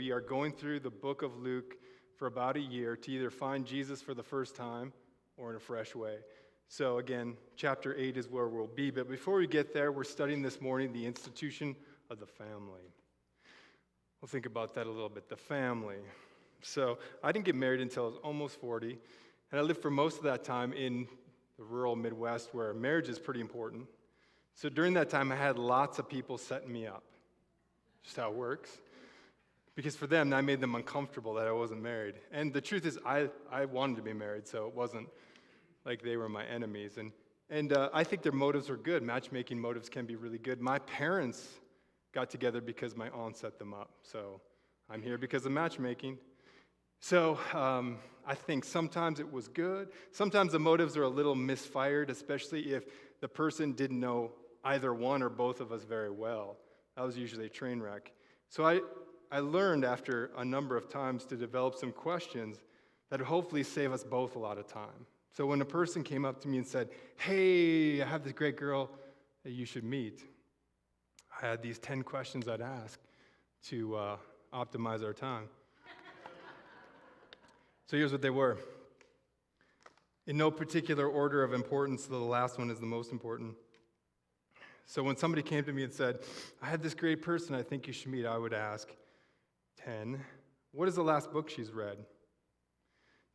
we are going through the book of Luke for about a year to either find Jesus for the first time or in a fresh way. So again, chapter 8 is where we'll be. But before we get there, we're studying this morning the institution of the family. We'll think about that a little bit, the family. So I didn't get married until I was almost 40, and I lived for most of that time in the rural Midwest where marriage is pretty important. So during that time, I had lots of people setting me up. Just how it works. Because for them, I made them uncomfortable that I wasn't married. And the truth is, I wanted to be married, so it wasn't like they were my enemies. And I think their motives were good. Matchmaking motives can be really good. My parents got together because my aunt set them up. So I'm here because of matchmaking. So I think sometimes it was good. Sometimes the motives are a little misfired, especially if the person didn't know either one or both of us very well. That was usually a train wreck. So I learned after a number of times to develop some questions that would hopefully save us both a lot of time. So when a person came up to me and said, "Hey, I have this great girl that you should meet," I had these 10 questions I'd ask to optimize our time. So here's what they were. In no particular order of importance, the last one is the most important. So when somebody came to me and said, "I have this great person I think you should meet," I would ask, 10, what is the last book she's read?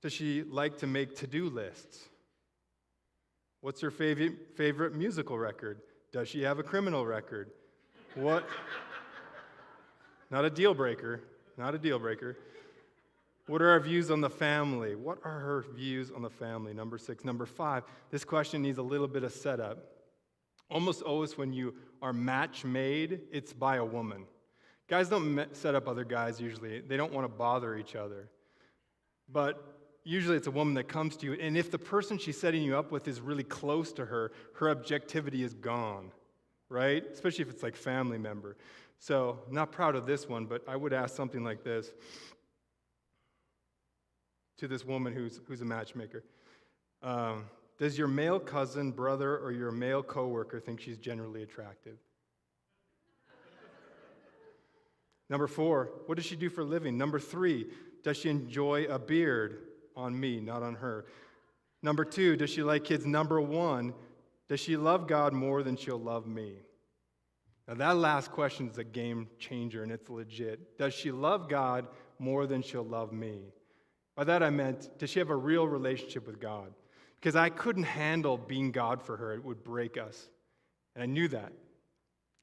Does she like to make to-do lists? What's her favorite musical record? Does she have a criminal record? What? Not a deal breaker. Not a deal breaker. What are our views on the family? What are her views on the family? Number 6. Number 5, this question needs a little bit of setup. Almost always when you are match made, it's by a woman. Guys don't set up other guys usually. They don't want to bother each other. But usually it's a woman that comes to you, and if the person she's setting you up with is really close to her, her objectivity is gone, right? Especially if it's like family member. So, not proud of this one, but I would ask something like this to this woman who's a matchmaker. Does your male cousin, brother, or your male coworker think she's generally attractive? Number 4, what does she do for a living? Number 3, does she enjoy a beard? On me, not on her. Number 2, does she like kids? Number 1, does she love God more than she'll love me? Now that last question is a game changer, and it's legit. Does she love God more than she'll love me? By that I meant, does she have a real relationship with God? Because I couldn't handle being God for her. It would break us. And I knew that.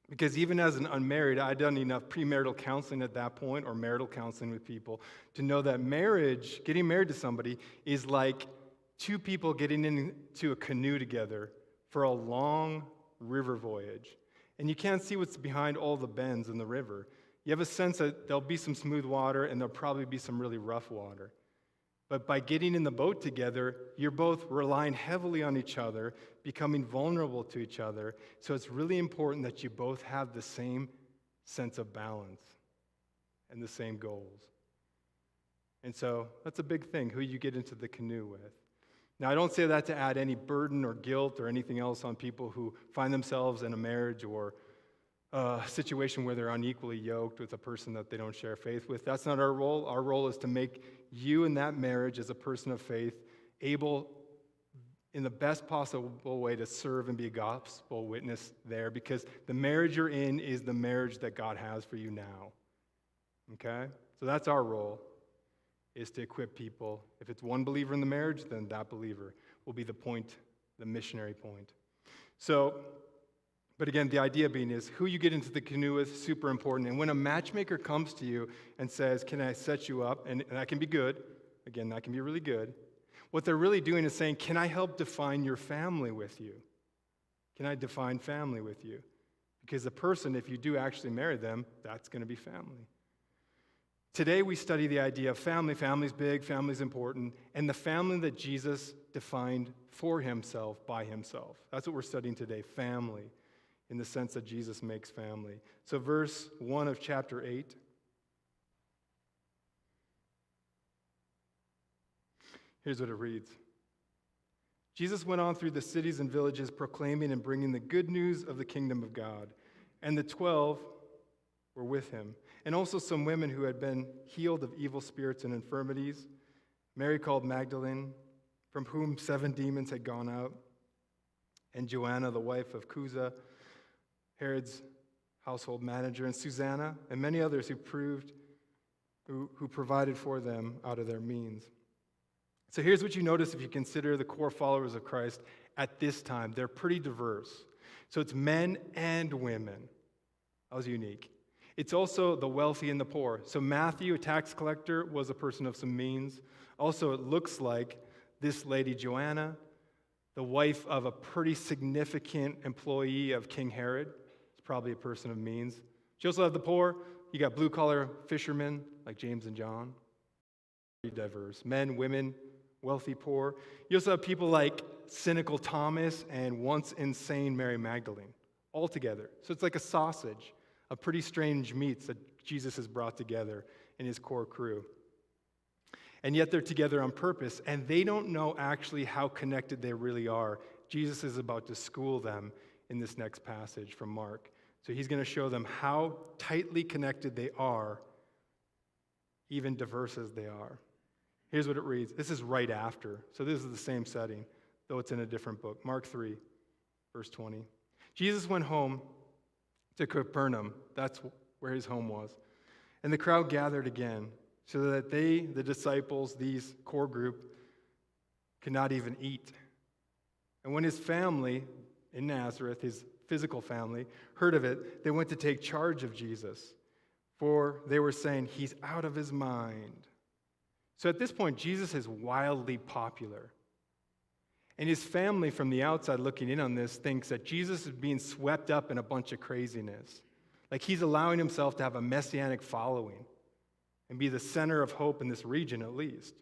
Because even as an unmarried, I'd done enough premarital counseling at that point, or marital counseling with people, to know that marriage, getting married to somebody, is like two people getting into a canoe together for a long river voyage. And you can't see what's behind all the bends in the river. You have a sense that there'll be some smooth water, and there'll probably be some really rough water. But by getting in the boat together, you're both relying heavily on each other, becoming vulnerable to each other. So it's really important that you both have the same sense of balance and the same goals. And so that's a big thing, who you get into the canoe with. Now, I don't say that to add any burden or guilt or anything else on people who find themselves in a marriage or a situation where they're unequally yoked with a person that they don't share faith with. That's not our role. Our role is to make you in that marriage as a person of faith able in the best possible way to serve and be a gospel witness there, because the marriage you're in is the marriage that God has for you now. Okay? So that's our role, is to equip people. If it's one believer in the marriage, then that believer will be the point, the missionary point. So, but again, the idea being is who you get into the canoe with is super important. And when a matchmaker comes to you and says, "Can I set you up?" And that can be good. Again, that can be really good. What they're really doing is saying, "Can I help define your family with you? Can I define family with you?" Because the person, if you do actually marry them, that's going to be family. Today we study the idea of family. Family's big, family's important, and the family that Jesus defined for himself by himself. That's what we're studying today, family, in the sense that Jesus makes family. So verse 1 of chapter 8. Here's what it reads. Jesus went on through the cities and villages, proclaiming and bringing the good news of the kingdom of God. And the 12 were with him. and also some women who had been healed of evil spirits and infirmities. Mary called Magdalene, from whom 7 demons had gone out, and Joanna, the wife of Chuza, Herod's household manager, and Susanna, and many others who provided for them out of their means. So here's what you notice if you consider the core followers of Christ at this time. They're pretty diverse. So it's men and women. That was unique. It's also the wealthy and the poor. So Matthew, a tax collector, was a person of some means. Also, it looks like this lady Joanna, the wife of a pretty significant employee of King Herod, is probably a person of means. You also have the poor. You got blue-collar fishermen like James and John. Pretty diverse. Men, women, wealthy, poor. You also have people like cynical Thomas and once insane Mary Magdalene, all together. So it's like a sausage of pretty strange meats that Jesus has brought together in his core crew. And yet they're together on purpose, and they don't know actually how connected they really are. Jesus is about to school them in this next passage from Mark. So he's going to show them how tightly connected they are, even diverse as they are. Here's what it reads. This is right after. So this is the same setting, though it's in a different book. Mark 3, verse 20. Jesus went home to Capernaum. That's where his home was. And the crowd gathered again, so that they, the disciples, these core group, could not even eat. And when his family in Nazareth, his physical family, heard of it, they went to take charge of Jesus, for they were saying, he's out of his mind. So at this point, Jesus is wildly popular. And his family from the outside looking in on this thinks that Jesus is being swept up in a bunch of craziness. Like he's allowing himself to have a messianic following and be the center of hope in this region at least.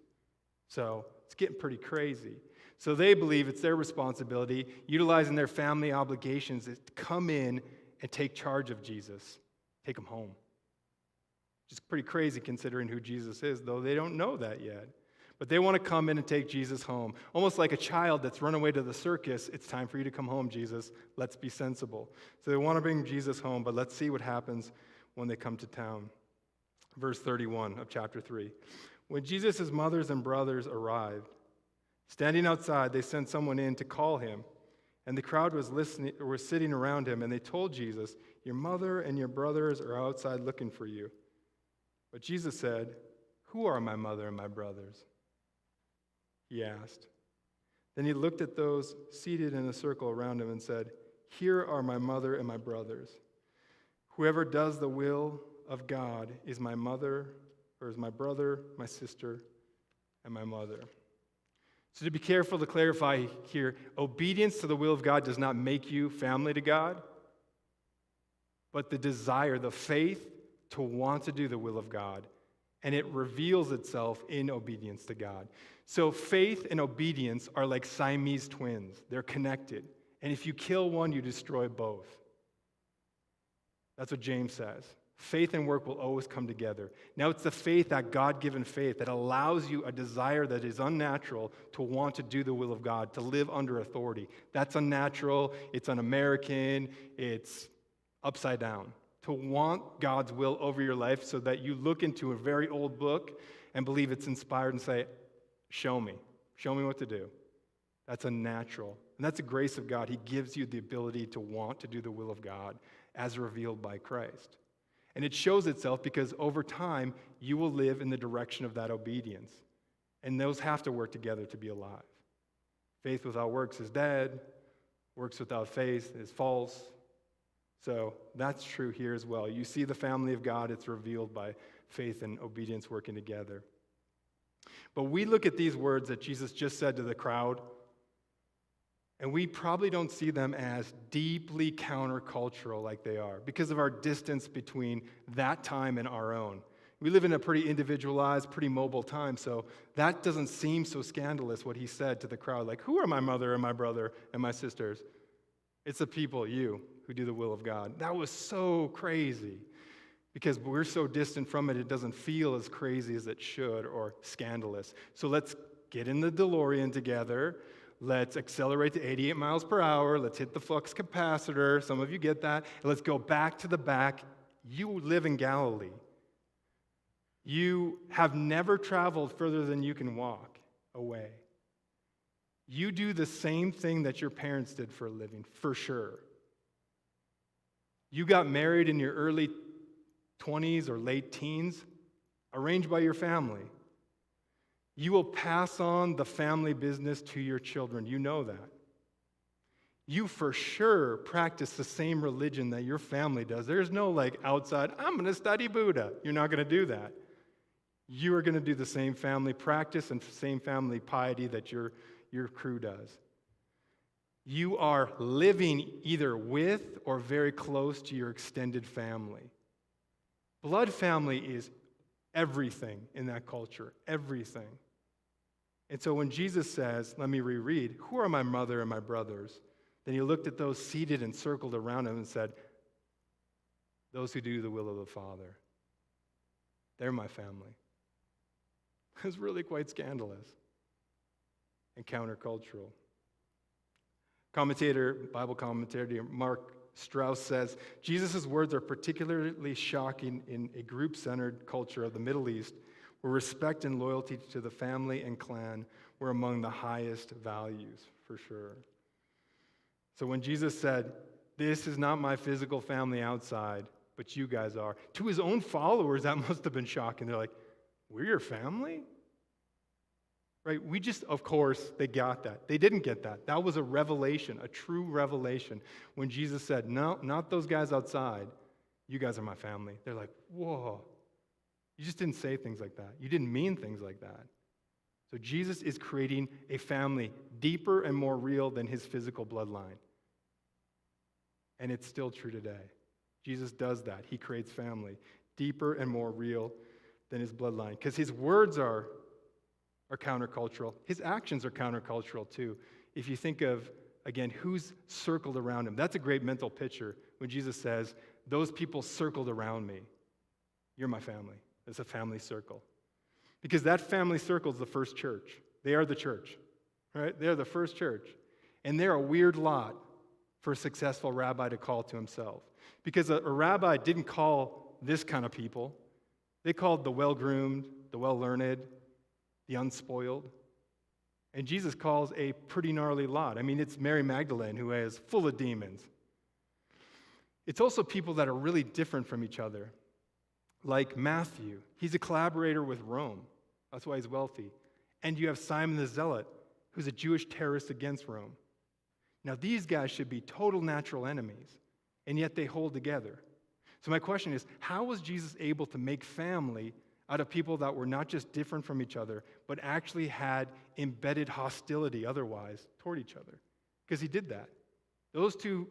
So it's getting pretty crazy. So they believe it's their responsibility, utilizing their family obligations, to come in and take charge of Jesus, take him home. Which is pretty crazy considering who Jesus is, though they don't know that yet. But they want to come in and take Jesus home. Almost like a child that's run away to the circus. It's time for you to come home, Jesus. Let's be sensible. So they want to bring Jesus home, but let's see what happens when they come to town. Verse 31 of chapter 3. When Jesus' mothers and brothers arrived, standing outside, they sent someone in to call him. And the crowd was sitting around him, and they told Jesus, your mother and your brothers are outside looking for you. But Jesus said, who are my mother and my brothers? He asked. Then he looked at those seated in a circle around him and said, here are my mother and my brothers. Whoever does the will of God is my mother, or is my brother, my sister, and my mother. So to be careful to clarify here, obedience to the will of God does not make you family to God, but the desire, the faith to want to do the will of God, and it reveals itself in obedience to God. So faith and obedience are like Siamese twins. They're connected. And if you kill one, you destroy both. That's what James says. Faith and work will always come together. Now it's the faith, that God-given faith, that allows you a desire that is unnatural to want to do the will of God, to live under authority. That's unnatural, it's un-American, it's upside down. To want God's will over your life so that you look into a very old book and believe it's inspired and say, show me what to do. That's unnatural. And that's the grace of God. He gives you the ability to want to do the will of God as revealed by Christ. And it shows itself because over time, you will live in the direction of that obedience. And those have to work together to be alive. Faith without works is dead. Works without faith is false. So that's true here as well. You see the family of God, it's revealed by faith and obedience working together. But we look at these words that Jesus just said to the crowd, and we probably don't see them as deeply countercultural like they are because of our distance between that time and our own. We live in a pretty individualized, pretty mobile time, so that doesn't seem so scandalous what he said to the crowd. Like, who are my mother and my brother and my sisters? It's the people, you, who do the will of God. That was so crazy because we're so distant from it, it doesn't feel as crazy as it should or scandalous. So let's get in the DeLorean together. Let's accelerate to 88 miles per hour. Let's hit the flux capacitor. Some of you get that. And let's go back to the back. You live in Galilee. You have never traveled further than you can walk away. You do the same thing that your parents did for a living, for sure. You got married in your early 20s or late teens, arranged by your family. You will pass on the family business to your children. You know that. You for sure practice the same religion that your family does. There's no like outside, I'm going to study Buddha. You're not going to do that. You are going to do the same family practice and same family piety that your crew does. You are living either with or very close to your extended family. Blood family is everything in that culture, everything. And so when Jesus says, let me reread, who are my mother and my brothers? Then he looked at those seated and circled around him and said, those who do the will of the Father. They're my family. It's really quite scandalous and countercultural. Bible commentator Mark Strauss says, Jesus' words are particularly shocking in a group-centered culture of the Middle East where respect and loyalty to the family and clan were among the highest values, for sure. So when Jesus said, this is not my physical family outside, but you guys are, to his own followers, that must have been shocking. They're like, we're your family? Right? Of course, they got that. They didn't get that. That was a revelation, a true revelation. When Jesus said, no, not those guys outside. You guys are my family. They're like, whoa. You just didn't say things like that. You didn't mean things like that. So Jesus is creating a family deeper and more real than his physical bloodline. And it's still true today. Jesus does that. He creates family deeper and more real than his bloodline. Because his words are countercultural. His actions are countercultural too. If you think of, again, who's circled around him, that's a great mental picture when Jesus says, those people circled around me. You're my family. It's a family circle. Because that family circle is the first church. They are the church, right? They're the first church. And they're a weird lot for a successful rabbi to call to himself. Because a rabbi didn't call this kind of people. They called the well-groomed, the well-learned, the unspoiled. And Jesus calls a pretty gnarly lot. I mean, it's Mary Magdalene who is full of demons. It's also people that are really different from each other. Like Matthew. He's a collaborator with Rome. That's why he's wealthy. And you have Simon the Zealot, who's a Jewish terrorist against Rome. Now, these guys should be total natural enemies, and yet they hold together. So my question is, how was Jesus able to make family out of people that were not just different from each other, but actually had embedded hostility otherwise toward each other? Because he did that. Those two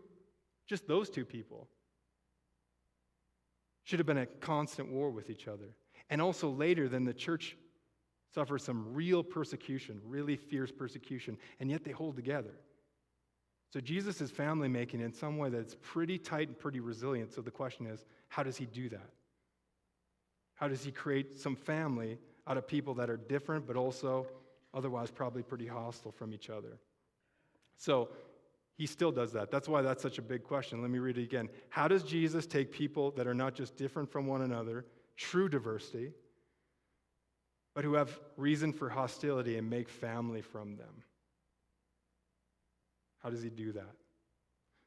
people should have been at constant war with each other. And also later, then the church suffers some real persecution, really fierce persecution, and yet they hold together. So Jesus is family making in some way that's pretty tight and pretty resilient. So the question is, how does he do that? How does he create some family out of people that are different, but also otherwise probably pretty hostile from each other? So he still does that. That's why that's such a big question. Let me read it again. How does Jesus take people that are not just different from one another, true diversity, but who have reason for hostility and make family from them? How does he do that?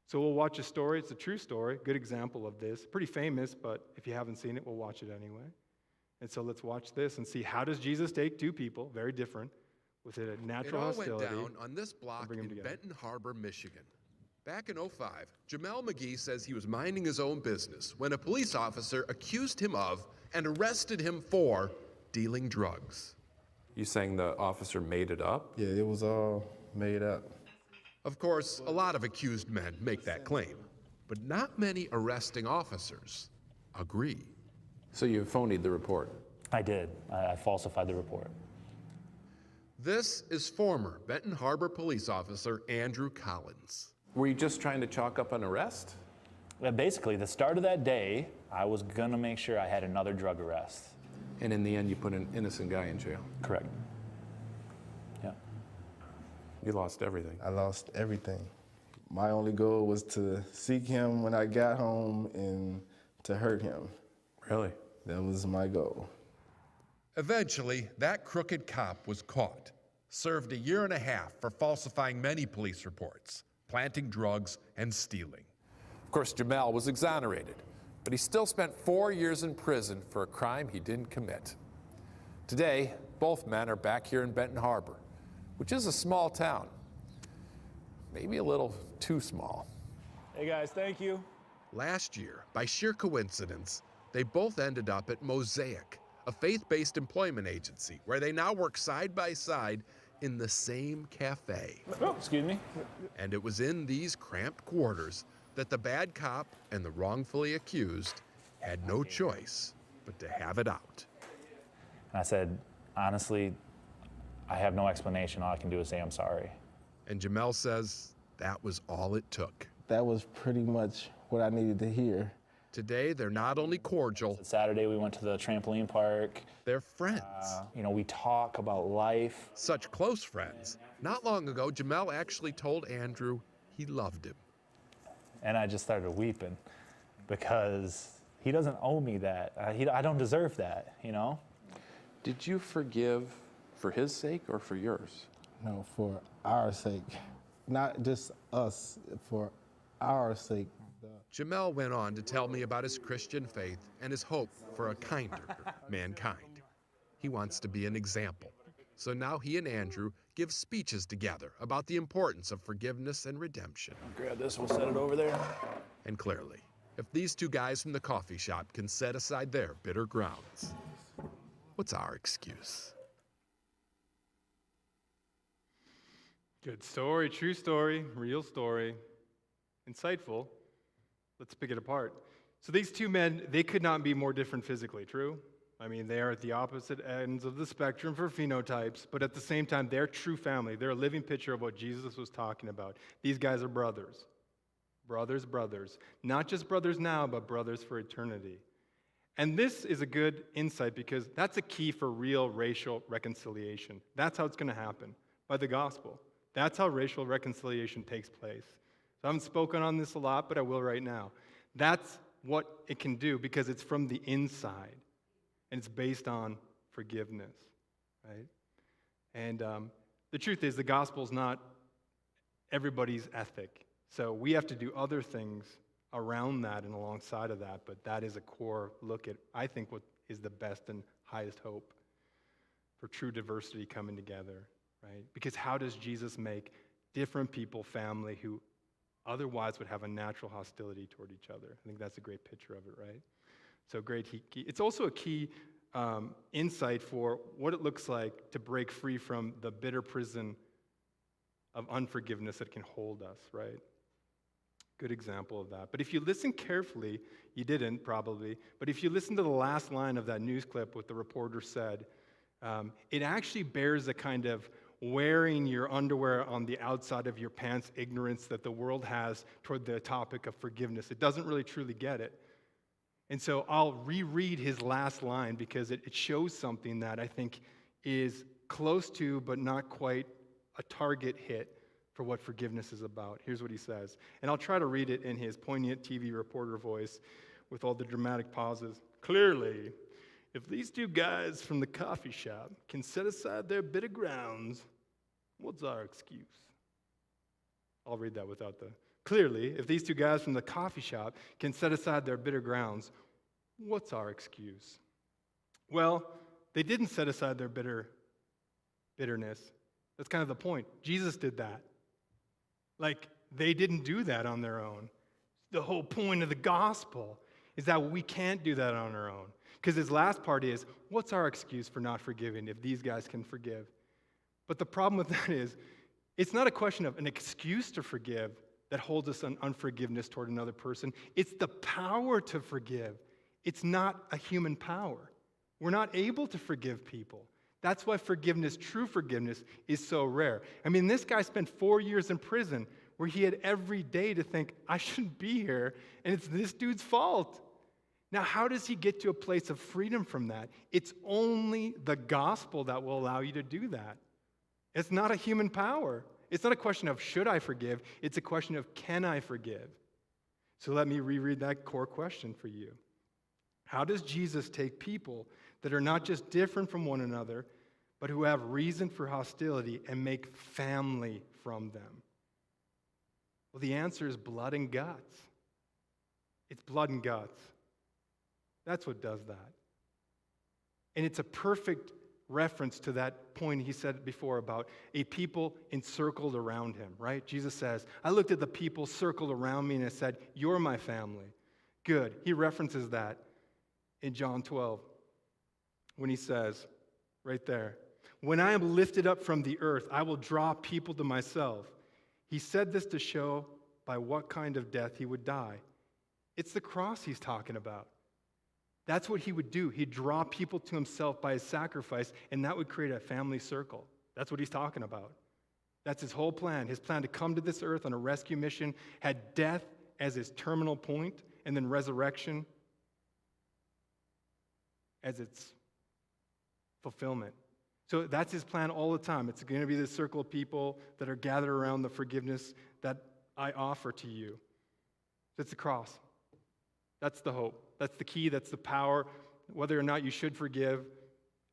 So we'll watch a story. It's a true story, good example of this. Pretty famous, but if you haven't seen it, we'll watch it anyway. And so let's watch this and see how does Jesus take two people, very different, with a natural hostility. It all went down on this block in Benton Harbor, Michigan. Back in 2005, Jamel McGee says he was minding his own business when a police officer accused him of and arrested him for dealing drugs. You saying the officer made it up? Yeah, it was all made up. Of course, a lot of accused men make that claim, but not many arresting officers agree. So you phonied the report? I did. I falsified the report. This is former Benton Harbor police officer Andrew Collins. Were you just trying to chalk up an arrest? Basically, the start of that day, I was going to make sure I had another drug arrest. And in the end, you put an innocent guy in jail? Correct. Yeah. You lost everything. I lost everything. My only goal was to seek him when I got home and to hurt him. Really? That was my goal. Eventually, that crooked cop was caught, served a year and a half for falsifying many police reports, planting drugs, and stealing. Of course, Jamel was exonerated, but he still spent 4 years in prison for a crime he didn't commit. Today, both men are back here in Benton Harbor, which is a small town. Maybe a little too small. Hey guys, thank you. Last year, by sheer coincidence, they both ended up at Mosaic, a faith-based employment agency where they now work side by side in the same cafe. Oh, excuse me. And it was in these cramped quarters that the bad cop and the wrongfully accused had no choice but to have it out. And I said, honestly, I have no explanation. All I can do is say I'm sorry. And Jamel says that was all it took. That was pretty much what I needed to hear. Today, they're not only cordial, Saturday, we went to the trampoline park. they're friends. We talk about life. Such close friends. Not long ago, Jamel actually told Andrew he loved him. And I just started weeping because he doesn't owe me that. I don't deserve that, Did you forgive for his sake or for yours? No, for our sake. Not just us, for our sake. Jamel went on to tell me about his Christian faith and his hope for a kinder mankind. He wants to be an example. So now he and Andrew give speeches together about the importance of forgiveness and redemption. Grab this, we'll set it over there. And clearly, if these two guys from the coffee shop can set aside their bitter grounds, what's our excuse? Good story, true story, real story. Insightful. Let's pick it apart. So these two men, they could not be more different physically, true? I mean, they are at the opposite ends of the spectrum for phenotypes, but at the same time, they're true family. They're a living picture of what Jesus was talking about. These guys are brothers. Brothers. Not just brothers now, but brothers for eternity. And this is a good insight because that's a key for real racial reconciliation. That's how it's going to happen, by the gospel. That's how racial reconciliation takes place. So I haven't spoken on this a lot, but I will right now. That's what it can do because it's from the inside, and it's based on forgiveness, right? And the truth is the gospel's not everybody's ethic. So we have to do other things around that and alongside of that, but that is a core look at, I think, what is the best and highest hope for true diversity coming together, right? Because how does Jesus make different people family who otherwise would have a natural hostility toward each other? I think that's a great picture of it, right? So great. It's also a key insight for what it looks like to break free from the bitter prison of unforgiveness that can hold us, right? Good example of that. But if you listen carefully, you didn't probably, but if you listen to the last line of that news clip, what the reporter said, it actually bears a kind of wearing your underwear on the outside of your pants ignorance that the world has toward the topic of forgiveness. It doesn't really truly get it. And so I'll reread his last line because it shows something that I think is close to, but not quite a target hit for what forgiveness is about. Here's what he says. And I'll try to read it in his poignant TV reporter voice with all the dramatic pauses. Clearly, if these two guys from the coffee shop can set aside their bitter grounds, what's our excuse? I'll read that without the... Clearly, if these two guys from the coffee shop can set aside their bitter grounds, what's our excuse? Well, they didn't set aside their bitterness. That's kind of the point. Jesus did that. Like, they didn't do that on their own. The whole point of the gospel is that we can't do that on our own. Because his last part is, what's our excuse for not forgiving if these guys can forgive? But the problem with that is, it's not a question of an excuse to forgive that holds us on unforgiveness toward another person. It's the power to forgive. It's not a human power. We're not able to forgive people. That's why forgiveness, true forgiveness, is so rare. I mean, this guy spent 4 years in prison where he had every day to think, I shouldn't be here, and it's this dude's fault. Now, how does he get to a place of freedom from that? It's only the gospel that will allow you to do that. It's not a human power. It's not a question of should I forgive. It's a question of can I forgive? So let me reread that core question for you. How does Jesus take people that are not just different from one another, but who have reason for hostility and make family from them? Well, the answer is blood and guts. It's blood and guts. That's what does that. And it's a perfect reference to that point he said before about a people encircled around him, right? Jesus says, I looked at the people circled around me and I said, you're my family. Good. He references that in John 12 when he says, right there, when I am lifted up from the earth, I will draw people to myself. He said this to show by what kind of death he would die. It's the cross he's talking about. That's what he would do. He'd draw people to himself by his sacrifice, and that would create a family circle. That's what he's talking about. That's his whole plan. His plan to come to this earth on a rescue mission had death as his terminal point, and then resurrection as its fulfillment. So that's his plan all the time. It's going to be this circle of people that are gathered around the forgiveness that I offer to you. It's the cross. That's the hope. That's the key. That's the power. Whether or not you should forgive,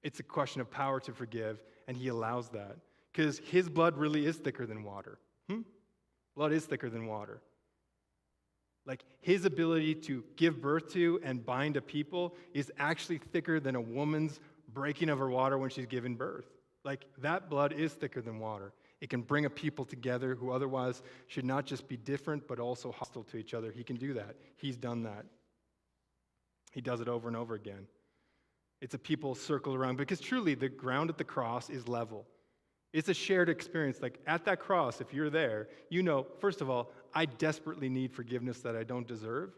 it's a question of power to forgive, and he allows that. Because his blood really is thicker than water. Blood is thicker than water. Like his ability to give birth to and bind a people is actually thicker than a woman's breaking of her water when she's giving birth. Like that blood is thicker than water. It can bring a people together who otherwise should not just be different, but also hostile to each other. He can do that. He's done that. He does it over and over again. It's a people circled around, because truly the ground at the cross is level. It's a shared experience. Like at that cross, if you're there, you know, first of all, I desperately need forgiveness that I don't deserve.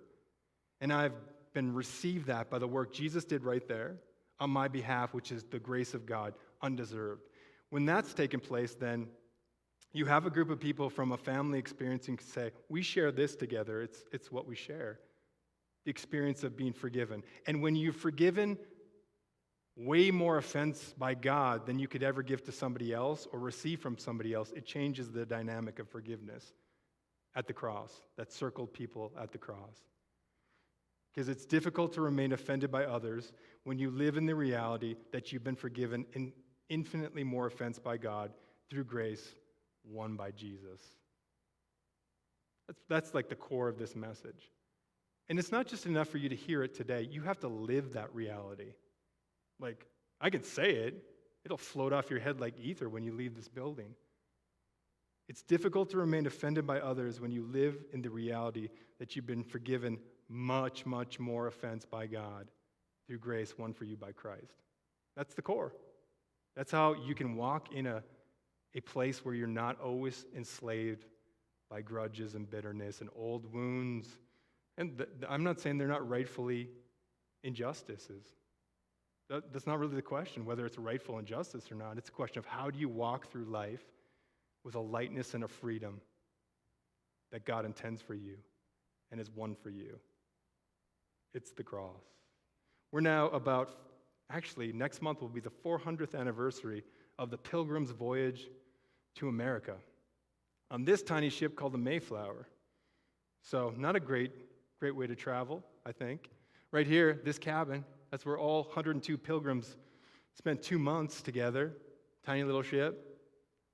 And I've been received that by the work Jesus did right there on my behalf, which is the grace of God, undeserved. When that's taken place, then you have a group of people from a family experiencing say, we share this together. It's what we share. The experience of being forgiven. And when you've forgiven way more offense by God than you could ever give to somebody else or receive from somebody else, it changes the dynamic of forgiveness at the cross, that circled people at the cross. Because it's difficult to remain offended by others when you live in the reality that you've been forgiven in infinitely more offense by God through grace won by Jesus. That's like the core of this message. And it's not just enough for you to hear it today. You have to live that reality. Like, I can say it. It'll float off your head like ether when you leave this building. It's difficult to remain offended by others when you live in the reality that you've been forgiven much, much more offense by God through grace won for you by Christ. That's the core. That's how you can walk in a place where you're not always enslaved by grudges and bitterness and old wounds. And I'm not saying they're not rightfully injustices. That's not really the question, whether it's a rightful injustice or not. It's a question of how do you walk through life with a lightness and a freedom that God intends for you and has won for you. It's the cross. We're now actually, next month will be the 400th anniversary of the Pilgrim's voyage to America on this tiny ship called the Mayflower. So not a great way to travel, I think. Right here, this cabin, that's where all 102 pilgrims spent 2 months together. Tiny little ship,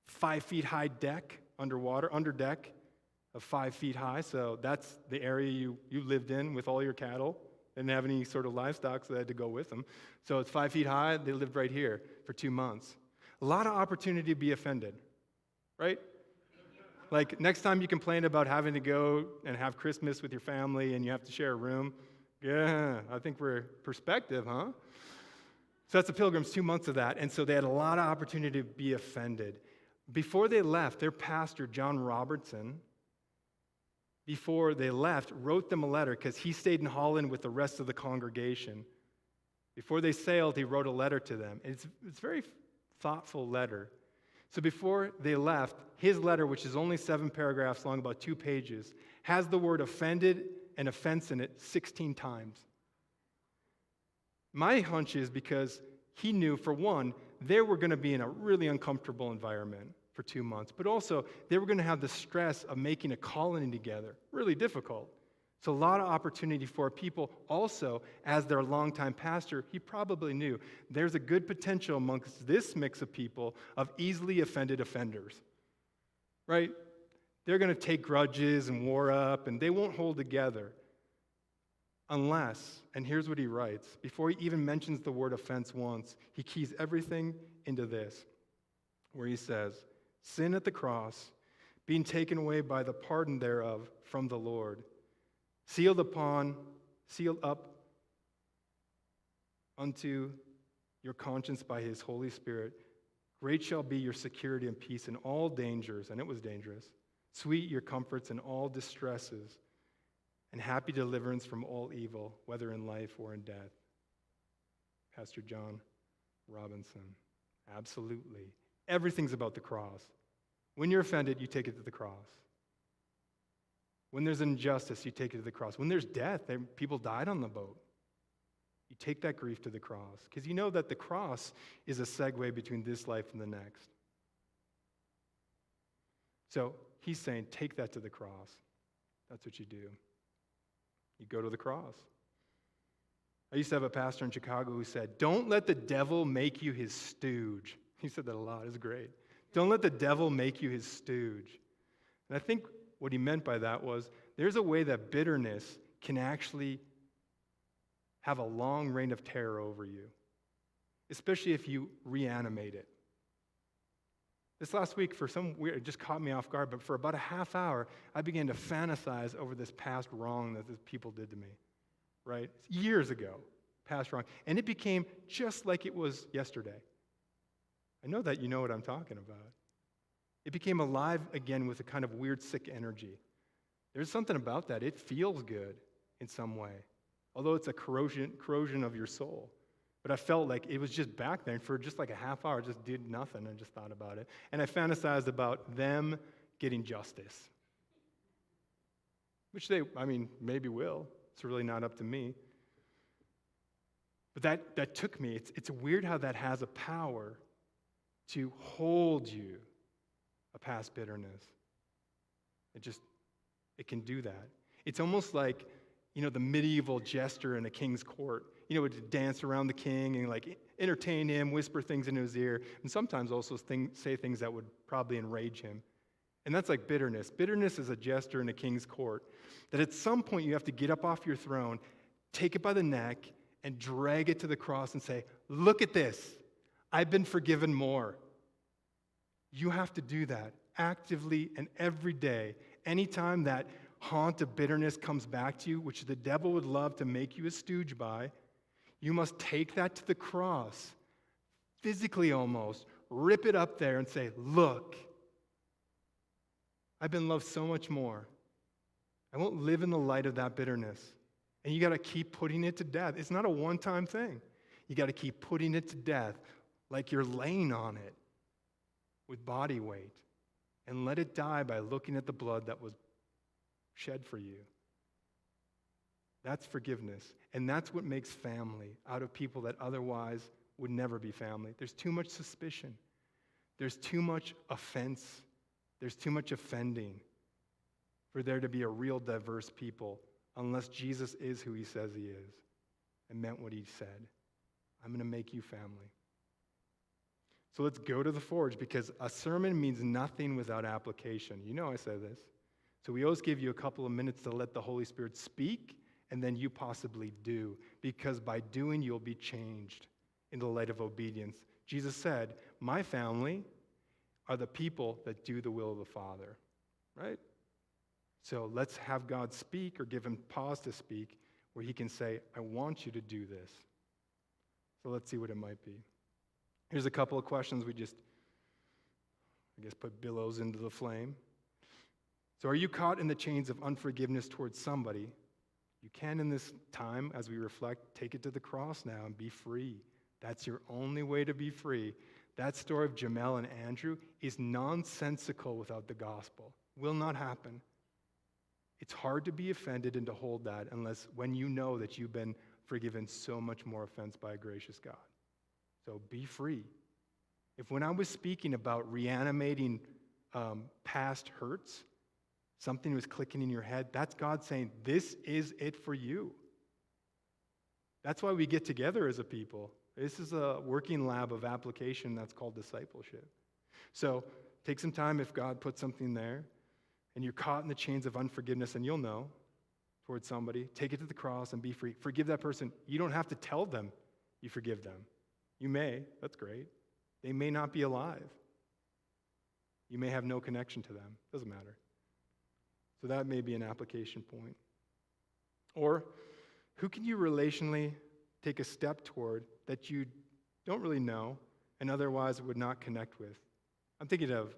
5 feet high deck, under deck of 5 feet high. So that's the area you lived in with all your cattle. They didn't have any sort of livestock, so they had to go with them. So it's 5 feet high. They lived right here for 2 months. A lot of opportunity to be offended, right? Like next time you complain about having to go and have Christmas with your family and you have to share a room, yeah, I think we're perspective, huh? So that's the Pilgrims, 2 months of that. And so they had a lot of opportunity to be offended. Before they left, their pastor, John Robertson, before they left, wrote them a letter because he stayed in Holland with the rest of the congregation. Before they sailed, he wrote a letter to them. And it's a very thoughtful letter. So before they left, his letter, which is only 7 paragraphs long, about 2 pages, has the word offended and offense in it 16 times. My hunch is because he knew, for one, they were going to be in a really uncomfortable environment for 2 months, but also they were going to have the stress of making a colony together, really difficult. So a lot of opportunity for people. Also, as their longtime pastor, he probably knew there's a good potential amongst this mix of people of easily offended offenders, right? They're going to take grudges and war up, and they won't hold together unless, and here's what he writes, before he even mentions the word offense once, he keys everything into this, where he says, sin at the cross, being taken away by the pardon thereof from the Lord, sealed up unto your conscience by his Holy Spirit. Great shall be your security and peace in all dangers, and it was dangerous. Sweet your comforts in all distresses, and happy deliverance from all evil, whether in life or in death. Pastor John Robinson. Absolutely. Everything's about the cross. When you're offended, you take it to the cross. When there's injustice, you take it to the cross. When there's death, people died on the boat. You take that grief to the cross, because you know that the cross is a segue between this life and the next. So he's saying, take that to the cross. That's what you do. You go to the cross. I used to have a pastor in Chicago who said, don't let the devil make you his stooge. He said that a lot. It's great. Don't let the devil make you his stooge. And I think what he meant by that was there's a way that bitterness can actually have a long reign of terror over you, especially if you reanimate it. This last week, for some weird, it just caught me off guard, but for about a half hour, I began to fantasize over this past wrong that these people did to me, right? Years ago, past wrong. And it became just like it was yesterday. I know that you know what I'm talking about. It became alive again with a kind of weird, sick energy. There's something about that. It feels good in some way, although it's a corrosion of your soul. But I felt like it was just back there, and for just like a half hour, I just did nothing and just thought about it. And I fantasized about them getting justice, which they, maybe will. It's really not up to me. But that took me. It's weird how that has a power to hold you, a past bitterness. It can do that. It's almost like, the medieval jester in a king's court, would dance around the king and entertain him, whisper things in his ear, and sometimes also say things that would probably enrage him. And that's like bitterness. Bitterness is a jester in a king's court, that at some point you have to get up off your throne, take it by the neck, and drag it to the cross and say, look at this. I've been forgiven more. You have to do that actively and every day. Anytime that haunt of bitterness comes back to you, which the devil would love to make you a stooge by, you must take that to the cross, physically almost, rip it up there and say, look, I've been loved so much more. I won't live in the light of that bitterness. And you got to keep putting it to death. It's not a one-time thing. You got to keep putting it to death like you're laying on it with body weight, and let it die by looking at the blood that was shed for you. That's forgiveness. And that's what makes family out of people that otherwise would never be family. There's too much suspicion. There's too much offense. There's too much offending for there to be a real diverse people unless Jesus is who he says he is and meant what he said. I'm going to make you family. So let's go to the forge, because a sermon means nothing without application. You know I say this. So we always give you a couple of minutes to let the Holy Spirit speak, and then you possibly do, because by doing, you'll be changed in the light of obedience. Jesus said, my family are the people that do the will of the Father, right? So let's have God speak, or give him pause to speak, where he can say, I want you to do this. So let's see what it might be. Here's a couple of questions we just, put billows into the flame. So are you caught in the chains of unforgiveness towards somebody? You can, in this time, as we reflect, take it to the cross now and be free. That's your only way to be free. That story of Jamel and Andrew is nonsensical without the gospel. Will not happen. It's hard to be offended and to hold that unless when you know that you've been forgiven so much more offense by a gracious God. So be free. If when I was speaking about reanimating past hurts, something was clicking in your head, that's God saying, this is it for you. That's why we get together as a people. This is a working lab of application that's called discipleship. So take some time if God puts something there and you're caught in the chains of unforgiveness, and you'll know, towards somebody, take it to the cross and be free. Forgive that person. You don't have to tell them you forgive them. You may. That's great. They may not be alive. You may have no connection to them. Doesn't matter. So that may be an application point. Or who can you relationally take a step toward that you don't really know and otherwise would not connect with? I'm thinking of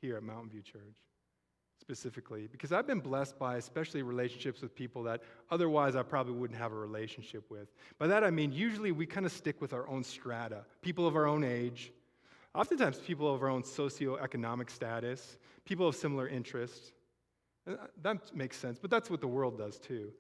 here at Mountain View Church specifically, because I've been blessed by especially relationships with people that otherwise I probably wouldn't have a relationship with. By that I mean usually we kind of stick with our own strata, people of our own age, oftentimes people of our own socioeconomic status, people of similar interests. That makes sense, but that's what the world does too.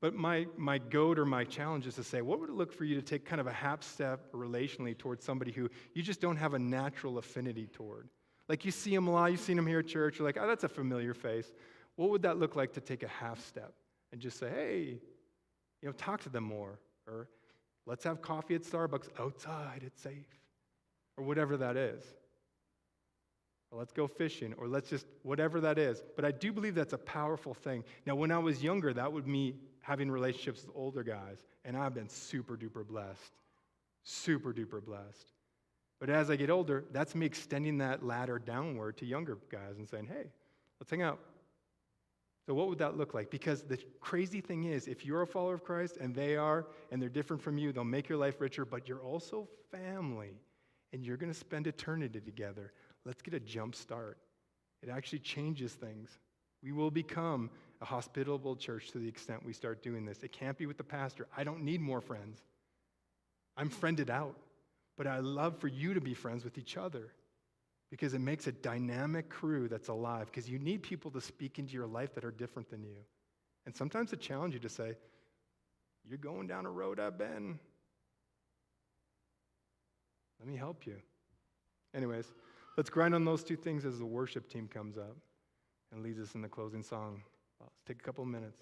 But my goat or my challenge is to say, what would it look for you to take kind of a half step relationally towards somebody who you just don't have a natural affinity toward? Like you see them a lot, you've seen them here at church, you're like, oh, that's a familiar face. What would that look like to take a half step and just say, hey, talk to them more, or let's have coffee at Starbucks outside, it's safe, or whatever that is. Or let's go fishing, or let's just, whatever that is. But I do believe that's a powerful thing. Now, when I was younger, that would me having relationships with older guys, and I've been super duper blessed. Super duper blessed. But as I get older, that's me extending that ladder downward to younger guys and saying, hey, let's hang out. So what would that look like? Because the crazy thing is, if you're a follower of Christ and they are, and they're different from you, they'll make your life richer, but you're also family, and you're going to spend eternity together. Let's get a jump start. It actually changes things. We will become a hospitable church to the extent we start doing this. It can't be with the pastor. I don't need more friends. I'm friended out. But I love for you to be friends with each other because it makes a dynamic crew that's alive, because you need people to speak into your life that are different than you. And sometimes it challenges you to say, you're going down a road I've been. Let me help you. Anyways, let's grind on those two things as the worship team comes up and leads us in the closing song. Let's take a couple of minutes.